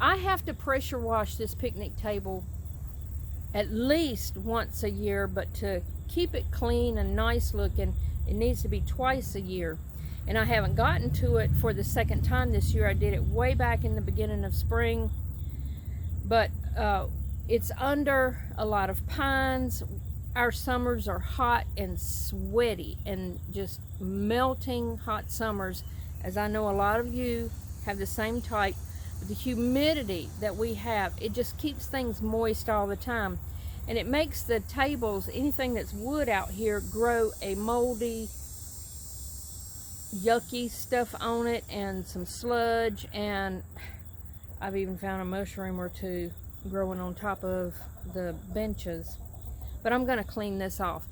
I have to pressure wash this picnic table at least once a year, but to keep it clean and nice looking, it needs to be twice a year. And I haven't gotten to it for the second time this year. I did it way back in the beginning of spring, but it's under a lot of pines. Our summers are hot and sweaty and just melting hot summers, as I know a lot of you have the same type. But the humidity that we have, it just keeps things moist all the time, and it makes the tables, anything that's wood out here, grow a moldy, yucky stuff on it and some sludge, and I've even found a mushroom or two growing on top of the benches. But I'm going to clean this off.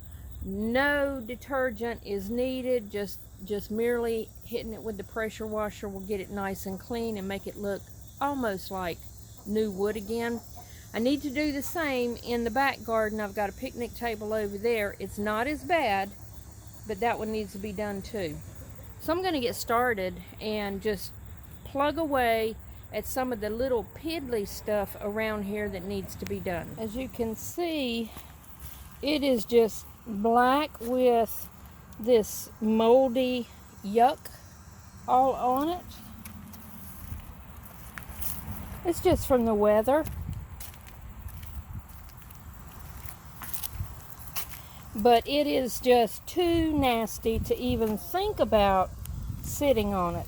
No detergent is needed, just merely hitting it with the pressure washer will get it nice and clean and make it look almost like new wood again. I need to do the same in the back garden. I've got a picnic table over there. It's not as bad, but that one needs to be done too. So I'm going to get started and just plug away at some of the little piddly stuff around here that needs to be done. As you can see, it is just black with this moldy yuck all on it. It's just from the weather. But it is just too nasty to even think about sitting on it.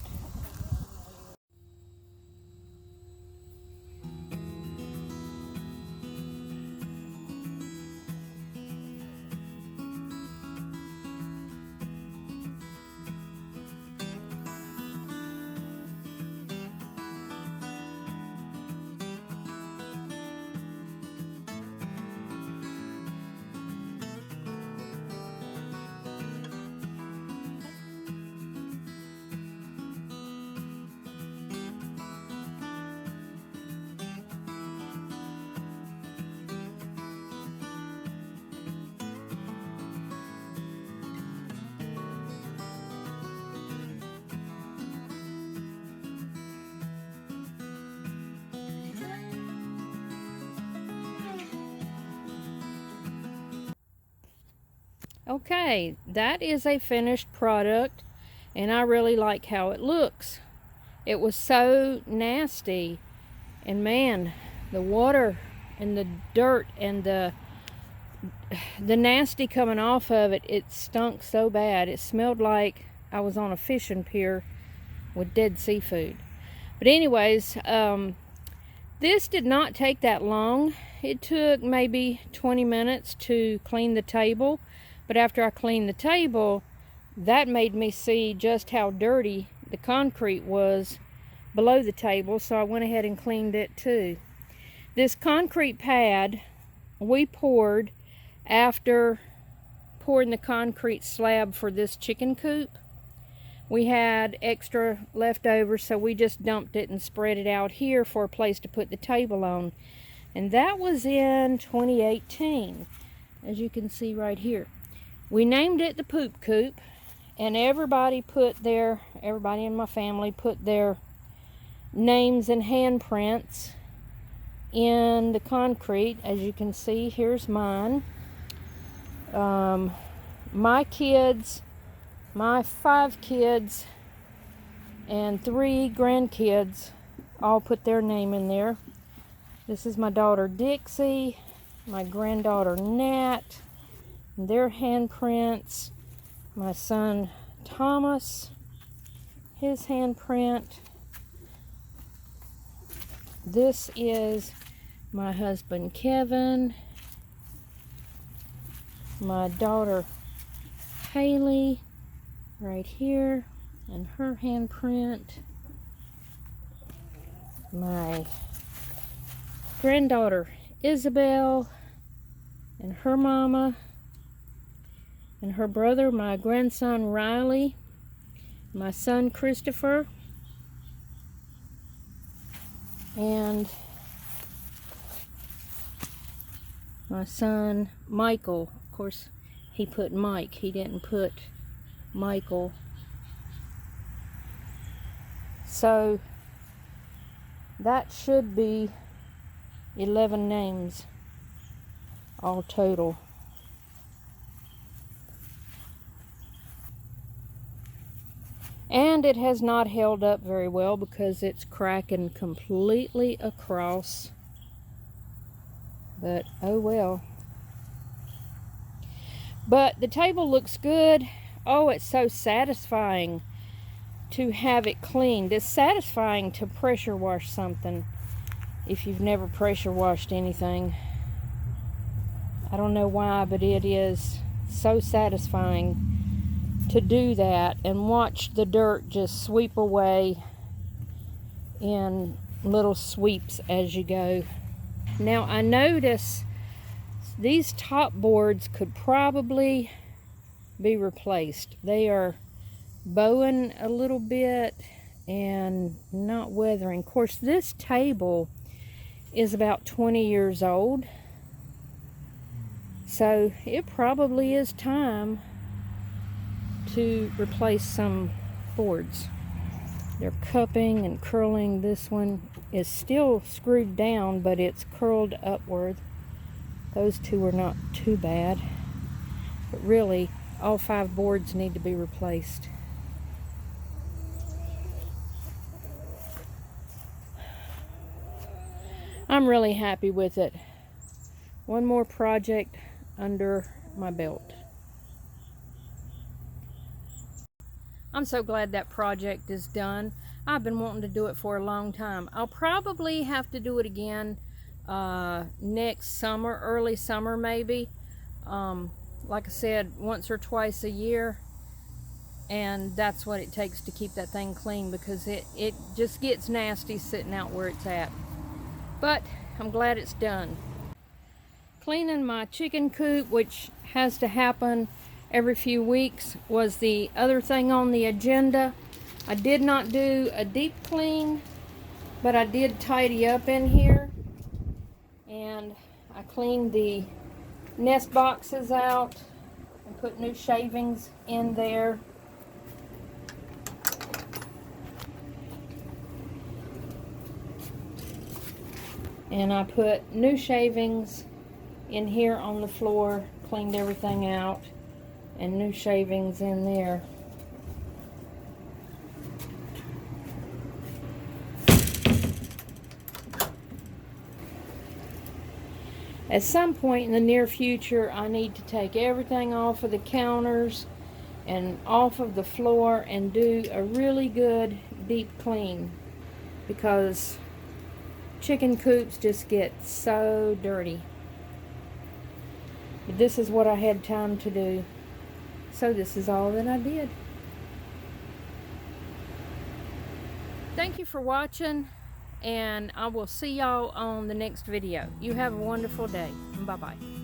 Okay, that is a finished product, and I really like how it looks. It was so nasty, and man, the water and the dirt and the nasty coming off of it, it stunk so bad. It smelled like I was on a fishing pier with dead seafood. But anyways, this did not take that long. It took maybe 20 minutes to clean the table. But after I cleaned the table, that made me see just how dirty the concrete was below the table, so I went ahead and cleaned it too. This concrete pad we poured after pouring the concrete slab for this chicken coop. We had extra left over, so we just dumped it and spread it out here for a place to put the table on. And that was in 2018, as you can see right here. We named it the Poop Coop, and everybody in my family put their names and handprints in the concrete. As you can see, here's mine. My kids, my 5 kids, and 3 grandkids all put their name in there. This is my daughter Dixie, my granddaughter Nat, their handprints, my son Thomas, his handprint. This is my husband Kevin, my daughter Haley right here, and her handprint. My granddaughter Isabel and her mama, and her brother, my grandson Riley, my son Christopher, and my son Michael. Of course, he put Mike, he didn't put Michael. So That should be 11 names all total. And it has not held up very well because it's cracking completely across. But oh well. But the table looks good. Oh, it's so satisfying to have it cleaned. It's satisfying to pressure wash something if you've never pressure washed anything. I don't know why, but it is so satisfying to do that and watch the dirt just sweep away in little sweeps as you go. Now I notice these top boards could probably be replaced. They are bowing a little bit and not weathering. Of course, this table is about 20 years old, so it probably is time to replace some boards. They're cupping and curling. This one is still screwed down, but it's curled upward. Those two are not too bad, but really all 5 boards need to be replaced. I'm really happy with it. One more project under my belt. I'm so glad that project is done. I've been wanting to do it for a long time. I'll probably have to do it again next summer, early summer maybe. Like I said, once or twice a year. And that's what it takes to keep that thing clean, because it just gets nasty sitting out where it's at. But I'm glad it's done. Cleaning my chicken coop, which has to happen every few weeks, was the other thing on the agenda. I did not do a deep clean, but I did tidy up in here. And I cleaned the nest boxes out and put new shavings in there. And I put new shavings in here on the floor, cleaned everything out, and new shavings in there. At some point in the near future, I need to take everything off of the counters and off of the floor and do a really good deep clean, because chicken coops just get so dirty. But this is what I had time to do, so this is all that I did. Thank you for watching, and I will see y'all on the next video. You have a wonderful day. Bye-bye.